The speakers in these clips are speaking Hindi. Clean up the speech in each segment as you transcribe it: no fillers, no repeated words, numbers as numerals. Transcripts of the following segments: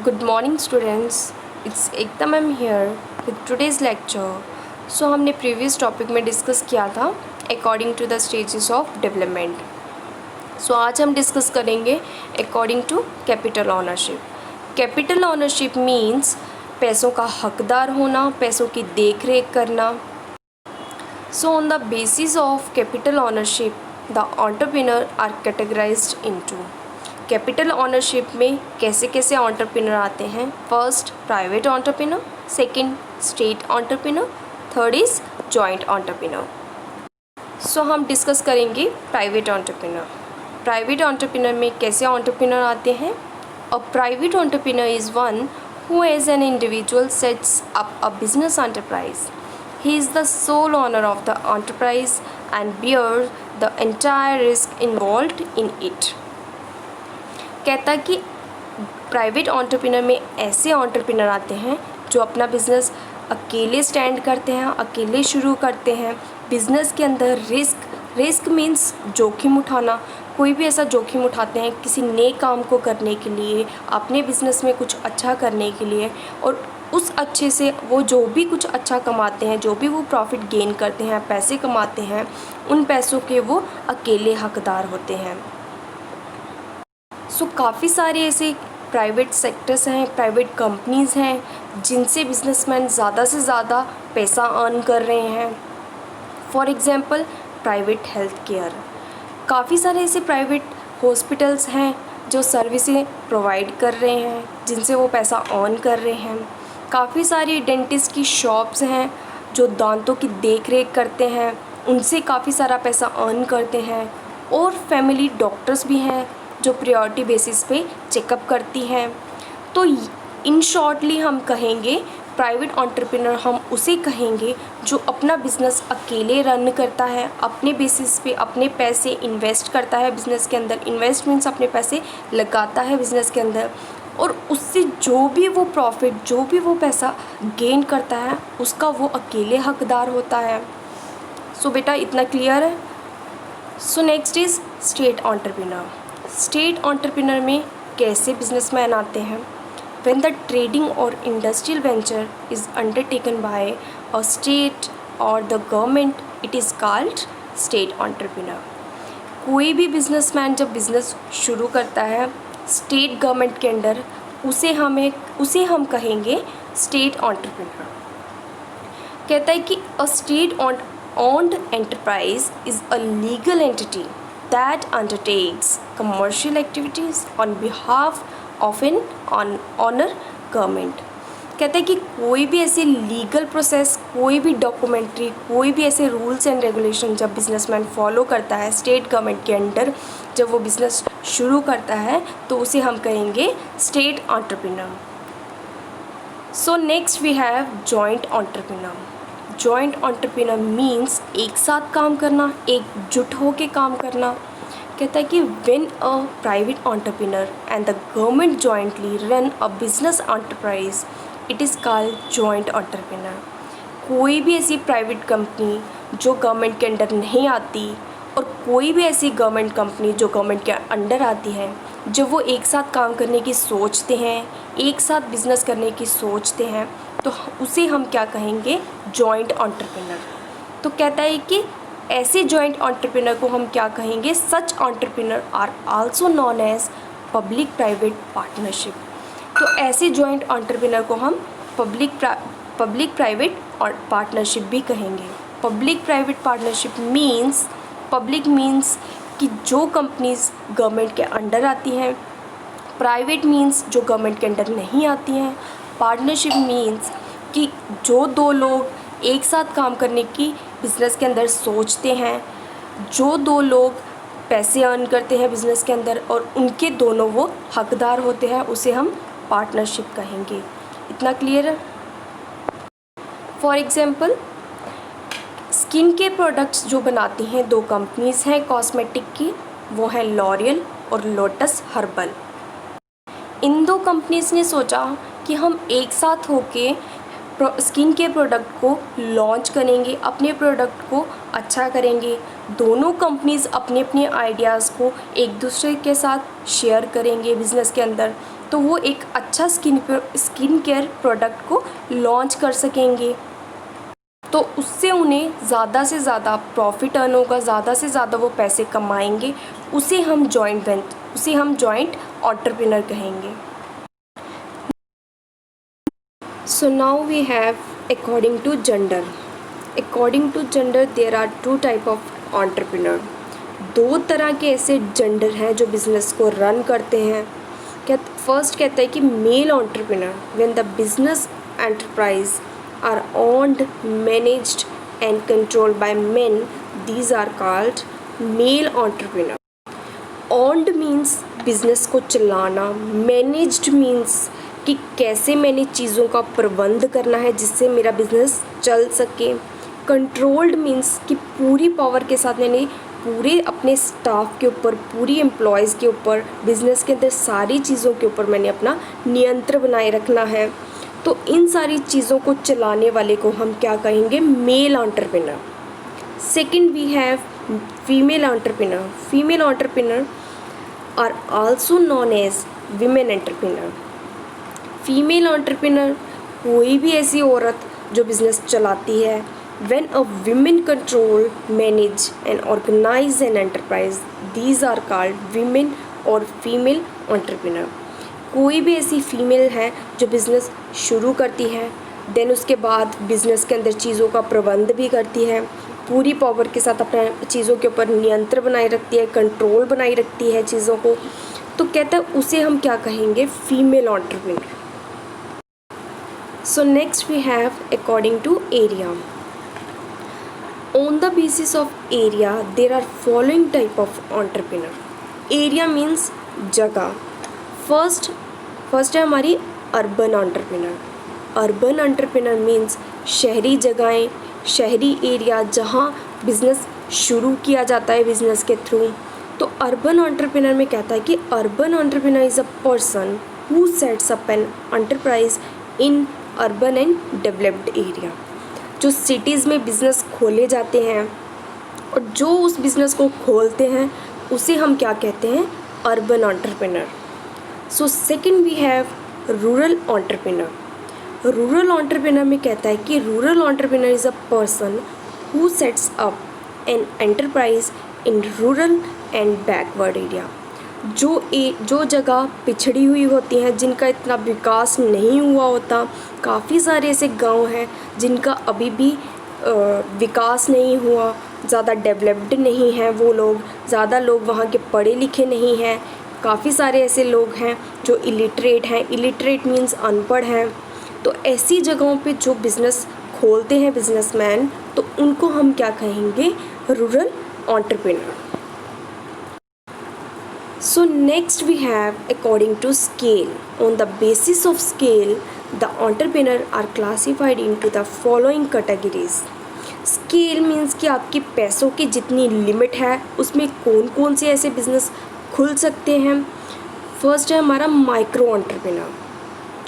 Good morning students, it's Ekta ma'am here with today's lecture. So हमने प्रीवियस टॉपिक में डिस्कस किया था according to the stages of development. So आज हम डिस्कस करेंगे according to capital ownership. Capital ownership means पैसों का हकदार होना, पैसों की देख रेख करना. So on the basis of capital ownership the entrepreneur are categorised into. Capital ownership में कैसे कैसे एंटरप्रेन्योर आते हैं. First private entrepreneur, second state entrepreneur, third is joint entrepreneur. So हम डिस्कस करेंगे प्राइवेट एंटरप्रेन्योर. प्राइवेट एंटरप्रेन्योर में कैसे एंटरप्रेन्योर आते हैं. A private entrepreneur is one who as an individual sets up a business enterprise. He is the sole owner of the enterprise and bear the entire risk involved in it. कहता कि प्राइवेट एंटरप्रेन्योर में ऐसे एंटरप्रेन्योर आते हैं जो अपना बिज़नेस अकेले स्टैंड करते हैं, अकेले शुरू करते हैं. बिज़नेस के अंदर रिस्क मीन्स जोखिम उठाना. कोई भी ऐसा जोखिम उठाते हैं किसी नए काम को करने के लिए, अपने बिज़नेस में कुछ अच्छा करने के लिए, और उस अच्छे से वो जो भी कुछ अच्छा कमाते हैं, जो भी वो प्रॉफिट गेन करते हैं, पैसे कमाते हैं, उन पैसों के वो अकेले हकदार होते हैं. सो काफ़ी सारे ऐसे प्राइवेट सेक्टर्स हैं, प्राइवेट कंपनीज़ हैं जिनसे बिजनेसमैन ज़्यादा से ज़्यादा पैसा अर्न कर रहे हैं. For example private health care. काफ़ी सारे ऐसे प्राइवेट हॉस्पिटल्स हैं जो सर्विसें प्रोवाइड कर रहे हैं जिनसे वो पैसा अर्न कर रहे हैं. काफ़ी सारी डेंटिस्ट की शॉप्स हैं जो दांतों की देख रेख करते हैं, उनसे काफ़ी सारा पैसा अर्न करते हैं. और फैमिली डॉक्टर्स भी हैं जो प्रायोरिटी बेसिस पे चेकअप करती हैं. तो इन शॉर्टली हम कहेंगे प्राइवेट एंटरप्रेन्योर हम उसे कहेंगे जो अपना बिज़नेस अकेले रन करता है, अपने बेसिस पे अपने पैसे इन्वेस्ट करता है बिज़नेस के अंदर. इन्वेस्ट मीन्स अपने पैसे लगाता है बिज़नेस के अंदर, और उससे जो भी वो प्रॉफिट, जो भी वो पैसा गेन करता है उसका वो अकेले हकदार होता है. सो बेटा इतना क्लियर है. So next is state entrepreneur. State entrepreneur में कैसे बिजनेसमैन आते हैं. When the trading or industrial venture is undertaken by a state or the government, it is called state entrepreneur. कोई भी बिजनेसमैन जब बिज़नेस शुरू करता है स्टेट गवर्नमेंट के अंडर, उसे हम कहेंगे स्टेट एंटरप्रेन्योर. कहता है कि a state owned enterprise is a legal entity that undertakes commercial activities on behalf of an honor government. कहते हैं कि कोई भी ऐसी लीगल प्रोसेस, कोई भी डॉक्यूमेंट्री, कोई भी ऐसे रूल्स एंड रेगुलेशन जब बिजनेसमैन फॉलो करता है स्टेट गवर्नमेंट के अंडर, जब वो बिज़नेस शुरू करता है तो उसे हम कहेंगे state entrepreneur. So next we have joint entrepreneur. Joint entrepreneur means एक साथ काम करना, एकजुट होकर काम करना. कहता है कि when a private entrepreneur and the government jointly run a business enterprise, it is called joint entrepreneur. कोई भी ऐसी प्राइवेट कंपनी जो गवर्नमेंट के अंडर नहीं आती, और कोई भी ऐसी गवर्नमेंट कंपनी जो गवर्नमेंट के अंडर आती है, जब वो एक साथ काम करने की सोचते हैं, एक साथ बिजनेस करने की सोचते हैं, तो उसे हम क्या कहेंगे, जॉइंट एंटरप्रेन्योर. तो कहता है कि ऐसे जॉइंट एंटरप्रेन्योर को हम क्या कहेंगे, such entrepreneur are also known as public private partnership. तो ऐसे जॉइंट एंटरप्रेन्योर को हम पब्लिक प्राइवेट और पार्टनरशिप भी कहेंगे. Public private partnership means, public means कि जो कंपनीज गवर्नमेंट के अंडर आती हैं, प्राइवेट मीन्स जो गवर्नमेंट के अंडर नहीं आती हैं, पार्टनरशिप मीन्स कि जो दो लोग एक साथ काम करने की बिज़नेस के अंदर सोचते हैं, जो दो लोग पैसे अर्न करते हैं बिज़नेस के अंदर और उनके दोनों वो हकदार होते हैं, उसे हम पार्टनरशिप कहेंगे. इतना क्लियर है. फॉर एग्ज़ाम्पल स्किन के प्रोडक्ट्स जो बनाती हैं दो कंपनीज़ हैं कॉस्मेटिक की, वो हैं लॉरियल और लोटस हर्बल. इन दो कंपनीज़ ने सोचा कि हम एक साथ होके स्किन के प्रोडक्ट को लॉन्च करेंगे, अपने प्रोडक्ट को अच्छा करेंगे. दोनों कंपनीज़ अपने अपने आइडियाज़ को एक दूसरे के साथ शेयर करेंगे बिज़नेस के अंदर. तो वो एक अच्छा स्किन केयर प्रोडक्ट को लॉन्च कर सकेंगे, तो उससे उन्हें ज़्यादा से ज़्यादा प्रॉफिट अर्न होगा, ज़्यादा से ज़्यादा वो पैसे कमाएंगे। उसे हम जॉइंट एंटरप्रेन्योर कहेंगे। So now we have according to gender there are 2 type of entrepreneur. 2 तरह के ऐसे जेंडर हैं जो बिज़नेस को रन करते हैं। फर्स्ट कहता है कि male entrepreneur, when the business enterprise are owned, managed and controlled by men, these are called male entrepreneur. Owned means business को चलाना, managed means कि कैसे मैंने चीज़ों का प्रबंध करना है जिससे मेरा बिजनेस चल सके। कंट्रोल्ड मीन्स कि पूरी पावर के साथ मैंने पूरे अपने स्टाफ के ऊपर, पूरी एम्प्लॉयज़ के ऊपर, बिजनेस के अंदर सारी चीज़ों के ऊपर मैंने अपना नियंत्रण बनाए रखना है। तो इन सारी चीज़ों को चलाने वाले को हम क्या कहेंगे? Male entrepreneur. Second we have female entrepreneur. Female entrepreneur are also known as women entrepreneur. Female entrepreneur कोई भी ऐसी औरत जो बिज़नेस चलाती है। When a women control, manage and organise an enterprise, these are called women और फीमेल एंटरप्रेन्योर। कोई भी ऐसी फीमेल है जो बिज़नेस शुरू करती है, देन उसके बाद बिज़नेस के अंदर चीज़ों का प्रबंध भी करती है, पूरी पावर के साथ अपने चीज़ों के ऊपर नियंत्रण बनाए रखती है, कंट्रोल बनाए रखती है चीज़ों को, तो कहता है उसे हम क्या कहेंगे? Female entrepreneur. So next we have according to area. On the basis of area there are following type of entrepreneur. Area means जगह। फर्स्ट है हमारी urban entrepreneur. Urban entrepreneur means शहरी जगहें, शहरी एरिया जहाँ बिज़नेस शुरू किया जाता है बिज़नेस के थ्रू। तो अर्बन एंटरप्रेन्योर में कहता है कि urban entrepreneur is a person who sets up an enterprise in urban and developed area. जो सिटीज़ में बिज़नेस खोले जाते हैं और जो उस बिज़नेस को खोलते हैं उसे हम क्या कहते हैं? Urban entrepreneur. So second we have rural entrepreneur. Rural entrepreneur में कहता है कि rural entrepreneur is a person who sets up an enterprise in rural and backward area. जो जगह पिछड़ी हुई होती हैं, जिनका इतना विकास नहीं हुआ होता, काफ़ी सारे ऐसे गांव हैं जिनका अभी भी विकास नहीं हुआ, ज़्यादा डेवलप्ड नहीं हैं वो लोग, ज़्यादा लोग वहाँ के पढ़े लिखे नहीं हैं। काफ़ी सारे ऐसे लोग हैं जो इलिटरेट हैं। इलिटरेट मीन्स अनपढ़ हैं। तो ऐसी जगहों पे जो बिज़नेस खोलते हैं बिजनेसमैन, तो उनको हम क्या कहेंगे? Rural entrepreneur. So next we have according to scale. On the basis of scale the entrepreneur are classified into the following categories. Scale means कि आपकी पैसों की जितनी लिमिट है उसमें कौन कौन से ऐसे बिज़नेस खुल सकते हैं। फर्स्ट है हमारा माइक्रो एंटरप्रेन्योर।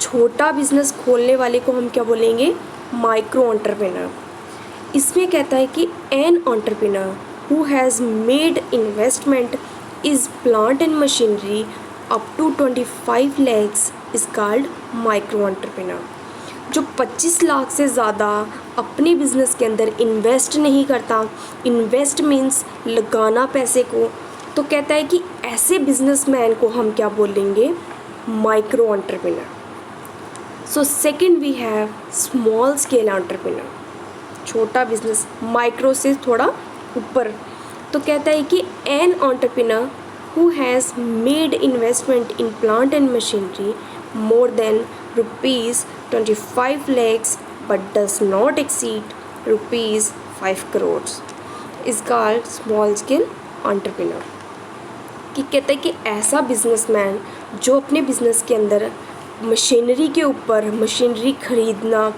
छोटा बिजनेस खोलने वाले को हम क्या बोलेंगे? Micro entrepreneur. इसमें कहता है कि an entrepreneur who has made investment is plant and machinery up to 25 lakhs is called micro entrepreneur. जो 25 लाख से ज़्यादा अपने बिज़नेस के अंदर इन्वेस्ट नहीं करता, इन्वेस्ट मीन्स लगाना पैसे को, तो कहता है कि ऐसे बिजनेसमैन को हम क्या बोलेंगे? Micro entrepreneur. So second we have small scale entrepreneur. छोटा बिजनेस, माइक्रो से थोड़ा ऊपर, तो कहता है कि an entrepreneur who has made investment in plant and machinery more than ₹25 lakhs but does not exceed ₹5 crores is called small scale entrepreneur। कि कहता है कि ऐसा बिजनेसमैन जो अपने बिजनेस के अंदर मशीनरी के ऊपर, मशीनरी खरीदना,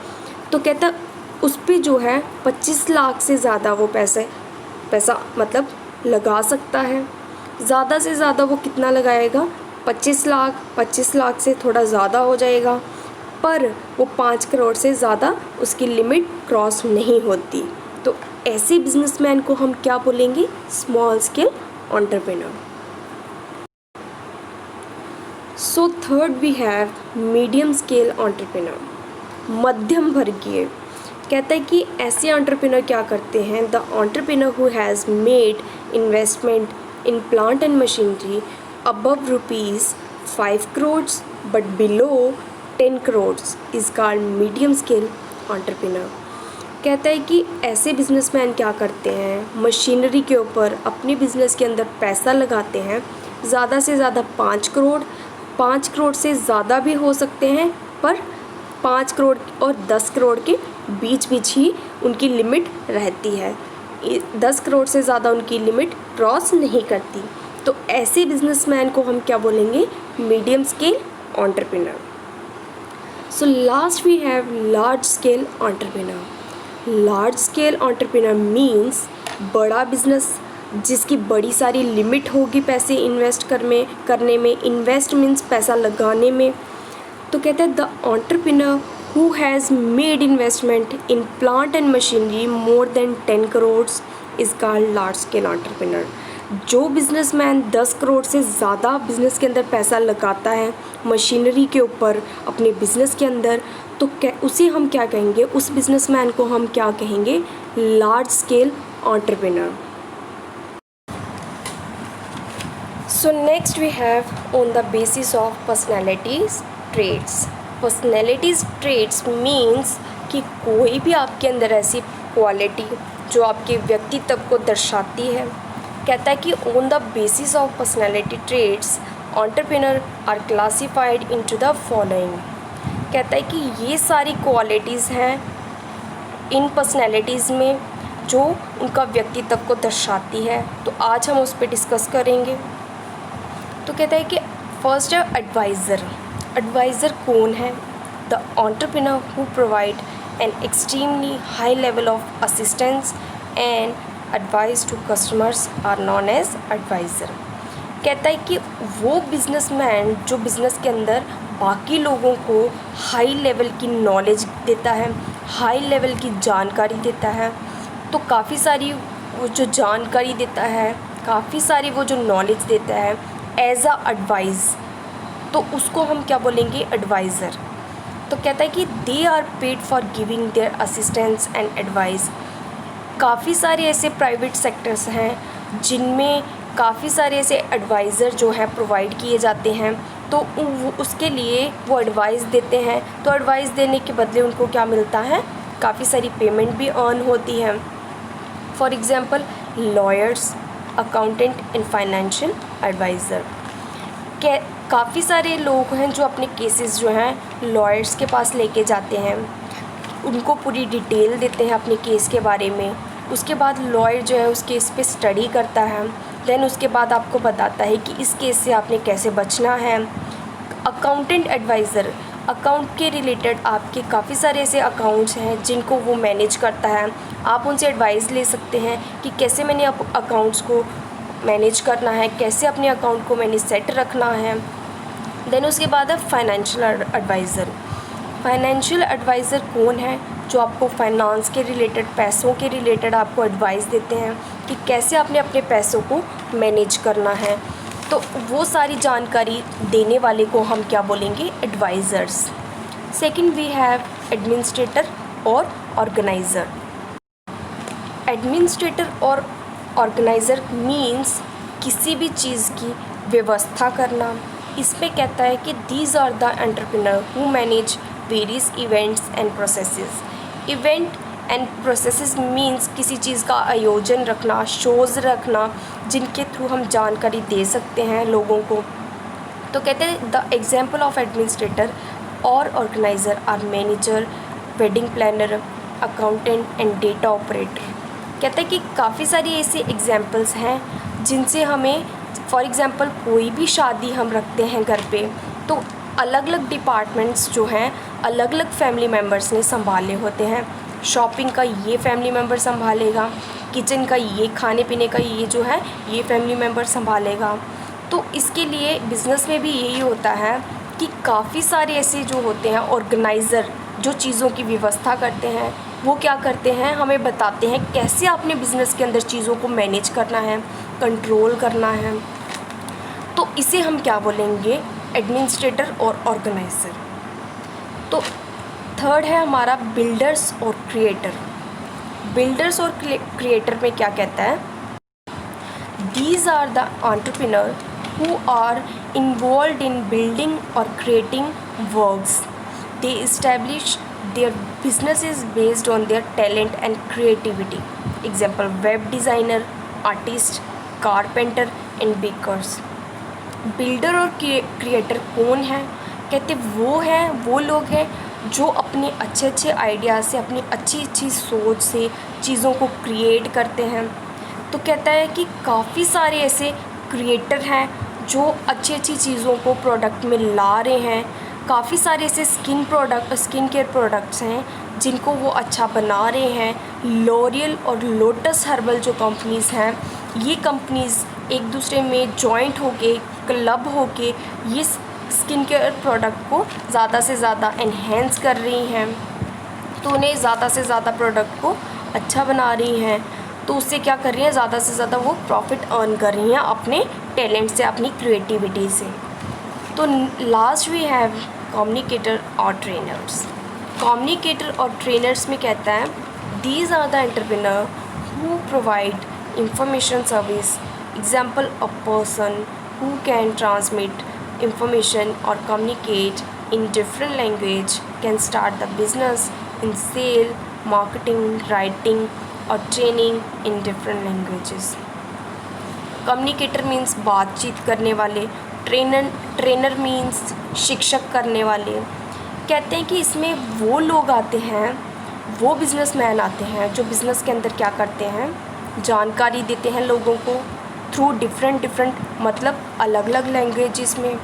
तो कहता है उस पर जो है 25 लाख से ज़्यादा वो पैसा मतलब लगा सकता है। ज़्यादा से ज़्यादा वो कितना लगाएगा? 25 लाख से थोड़ा ज़्यादा हो जाएगा, पर वो 5 करोड़ से ज़्यादा उसकी लिमिट क्रॉस नहीं होती। तो ऐसे बिजनेसमैन को हम क्या बोलेंगे? Small scale entrepreneur. So third we have medium scale entrepreneur, मध्यम वर्गीय। कहता है कि ऐसे एंटरप्रेन्योर क्या करते हैं, the entrepreneur who has made investment in plant and machinery above ₹5 crore but below 10 crore is called medium scale entrepreneur. कहता है कि ऐसे बिजनेसमैन क्या करते हैं, मशीनरी के ऊपर अपने बिजनेस के अंदर पैसा लगाते हैं, ज़्यादा से ज़्यादा 5 करोड़ से ज़्यादा भी हो सकते हैं, पर 5 करोड़ और 10 करोड़ के बीच बीच ही उनकी लिमिट रहती है। 10 करोड़ से ज़्यादा उनकी लिमिट क्रॉस नहीं करती। तो ऐसे बिजनेसमैन को हम क्या बोलेंगे, medium scale entrepreneur. So last we have large scale entrepreneur. Large scale entrepreneur means बड़ा बिजनेस जिसकी बड़ी सारी लिमिट होगी पैसे इन्वेस्ट करने में। इन्वेस्ट मीन्स पैसा लगाने में। तो कहते हैं the entrepreneur who has made investment in plant and machinery more then 10 crore is called large scale entrepreneur. जो बिजनेसमैन 10 करोड़ से ज़्यादा बिज़नेस के अंदर पैसा लगाता है, मशीनरी के ऊपर अपने बिज़नेस के अंदर, तो उसे हम क्या कहेंगे, उस बिजनेसमैन को हम क्या कहेंगे, large scale entrepreneur. So next we have on the basis of personalities trades. Personalities trades means कि कोई भी आपके अंदर ऐसी क्वालिटी जो आपके व्यक्तित्व को दर्शाती है। कहता है कि on the basis of personality trades entrepreneur are classified into the following. कहता है कि ये सारी क्वालिटीज़ हैं इन पर्सनैलिटीज़ में जो उनका व्यक्तित्व को दर्शाती है। तो आज हम उस पर डिस्कस करेंगे। तो कहता है कि फर्स्ट है एडवाइज़र। एडवाइज़र कौन है, the entrepreneur who provide an extremely high level of assistance and advice to customers are known as advisor. कहता है कि वो बिजनेसमैन जो बिज़नेस के अंदर बाकी लोगों को हाई लेवल की नॉलेज देता है, हाई लेवल की जानकारी देता है। तो काफ़ी सारी वो जो जानकारी देता है, काफ़ी सारी वो जो नॉलेज देता है एज अ एडवाइस, तो उसको हम क्या बोलेंगे, एडवाइज़र। तो कहता है कि they are paid for giving their assistance and advice. काफ़ी सारे ऐसे प्राइवेट सेक्टर्स हैं जिनमें काफ़ी सारे ऐसे एडवाइज़र जो है प्रोवाइड किए जाते हैं। तो उसके लिए वो एडवाइस देते हैं, तो एडवाइस देने के बदले उनको क्या मिलता है, काफ़ी सारी पेमेंट भी अर्न होती है। For example lawyers, accountant and financial advisor. काफ़ी सारे लोग हैं जो अपने केसेस जो हैं लॉयर्स के पास लेके जाते हैं, उनको पूरी डिटेल देते हैं अपने केस के बारे में। उसके बाद लॉयर जो है उस केस पे स्टडी करता है, देन उसके बाद आपको बताता है कि इस केस से आपने कैसे बचना है। अकाउंटेंट एडवाइज़र, अकाउंट के रिलेटेड आपके काफ़ी सारे ऐसे अकाउंट्स हैं जिनको वो मैनेज करता है। आप उनसे एडवाइस ले सकते हैं कि कैसे मैंने अकाउंट्स को मैनेज करना है, कैसे अपने अकाउंट को मैंने सेट रखना है। देन उसके बाद है फाइनेंशियल एडवाइज़र। फाइनेंशियल एडवाइज़र कौन है, जो आपको फाइनेंस के रिलेटेड, पैसों के रिलेटेड आपको एडवाइस देते हैं कि कैसे आपने अपने पैसों को मैनेज करना है। तो वो सारी जानकारी देने वाले को हम क्या बोलेंगे, advisors. Second we have administrator और ऑर्गेनाइज़र। एडमिनिस्ट्रेटर और ऑर्गेनाइज़र मीन्स किसी भी चीज़ की व्यवस्था करना। इसमें कहता है कि these are the entrepreneur who manage various events and processes. Event and processes means किसी चीज़ का आयोजन रखना, शोज़ रखना, जिनके थ्रू हम जानकारी दे सकते हैं लोगों को। तो कहते हैं द एग्जाम्पल ऑफ एडमिनिस्ट्रेटर और organiser are manager, wedding planner, accountant and data operator. कहते हैं कि काफ़ी सारी ऐसे एग्जाम्पल्स हैं जिनसे हमें, फॉर एग्ज़ाम्पल कोई भी शादी हम रखते हैं घर पे, तो अलग अलग डिपार्टमेंट्स जो हैं अलग अलग फैमिली मेम्बर्स ने संभाले होते हैं। शॉपिंग का ये फैमिली मेम्बर संभालेगा, किचन का ये, खाने पीने का ये जो है ये फैमिली मेम्बर संभालेगा। तो इसके लिए बिज़नेस में भी यही होता है कि काफ़ी सारे ऐसे जो होते हैं ऑर्गेनाइज़र जो चीज़ों की व्यवस्था करते हैं, वो क्या करते हैं, हमें बताते हैं कैसे अपने बिज़नेस के अंदर चीज़ों को मैनेज करना है, कंट्रोल करना है। तो इसे हम क्या बोलेंगे, एडमिनिस्ट्रेटर और ऑर्गेनाइज़र। तो थर्ड है हमारा बिल्डर्स और क्रिएटर। बिल्डर्स और क्रिएटर में क्या कहता है, these are the entrepreneur who are involved in building or creating works. They establish their businesses based on their talent and creativity. Example, web designer, artist, carpenter and bakers. Builder और क्रिएटर कौन है, कहते वो लोग हैं जो अपने अच्छे अच्छे आइडिया से, अपनी अच्छी अच्छी सोच से चीज़ों को क्रिएट करते हैं। तो कहता है कि काफ़ी सारे ऐसे क्रिएटर हैं जो अच्छी अच्छी चीज़ों को प्रोडक्ट में ला रहे हैं। काफ़ी सारे ऐसे स्किन केयर प्रोडक्ट्स हैं जिनको वो अच्छा बना रहे हैं। लॉरियल और लोटस हर्बल जो कंपनीज़ हैं, ये कंपनीज़ एक दूसरे में जॉइंट होके, क्लब होके ये स्किन केयर प्रोडक्ट को ज़्यादा से ज़्यादा एनहेंस कर रही हैं। तो उन्हें ज़्यादा से ज़्यादा प्रोडक्ट को अच्छा बना रही हैं। तो उससे क्या कर रही हैं, ज़्यादा से ज़्यादा वो प्रॉफिट अर्न कर रही हैं अपने टैलेंट से, अपनी क्रिएटिविटी से। तो लास्ट वी हैव कम्युनिकेटर और ट्रेनर्स। कम्युनिकेटर और ट्रेनर्स में कहता है, these are the entrepreneur who provide information service. Example, a person who can transmit information और communicate in different language can start the business in sale, marketing, writing और training in different languages. Communicator means बातचीत करने वाले, ट्रेनर मीन्स शिक्षक करने वाले। कहते हैं कि इसमें वो लोग आते हैं, वो बिजनेसमैन आते हैं जो बिज़नेस के अंदर क्या करते हैं, जानकारी देते हैं लोगों को थ्रू डिफरेंट मतलब अलग अलग लैंग्वेजेस में,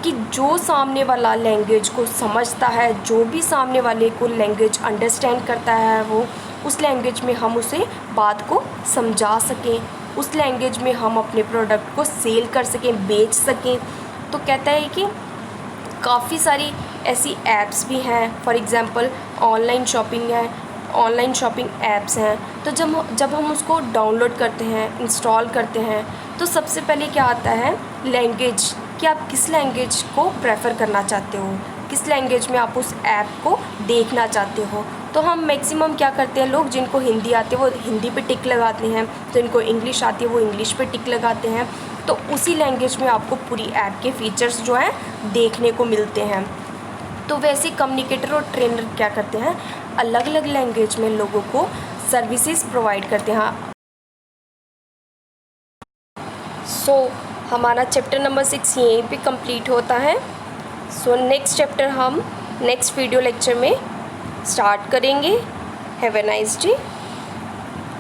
कि जो सामने वाला लैंग्वेज को समझता है, जो भी सामने वाले को लैंग्वेज अंडरस्टैंड करता है, वो उस लैंग्वेज में हम उसे बात को समझा सकें, उस लैंग्वेज में हम अपने प्रोडक्ट को सेल कर सकें, बेच सकें। तो कहता है कि काफ़ी सारी ऐसी ऐप्स भी हैं, for example online shopping apps हैं। तो जब हम उसको डाउनलोड करते हैं, इंस्टॉल करते हैं, तो सबसे पहले क्या आता है, लैंग्वेज, कि आप किस लैंग्वेज को प्रेफर करना चाहते हो, किस लैंग्वेज में आप उस ऐप को देखना चाहते हो। तो हम मैक्सिमम क्या करते हैं, लोग जिनको हिंदी आती है वो हिंदी पे टिक लगाते हैं, जिनको इंग्लिश आती है वो इंग्लिश पे टिक लगाते हैं। तो उसी लैंग्वेज में आपको पूरी ऐप के फीचर्स जो हैं देखने को मिलते हैं। तो वैसे कम्युनिकेटर और ट्रेनर क्या करते हैं, अलग अलग लैंग्वेज में लोगों को सर्विसेज प्रोवाइड करते हैं। सो हमारा चैप्टर नंबर 6 यहीं पे कंप्लीट होता है। सो नेक्स्ट चैप्टर हम नेक्स्ट वीडियो लेक्चर में स्टार्ट करेंगे। Have a nice day.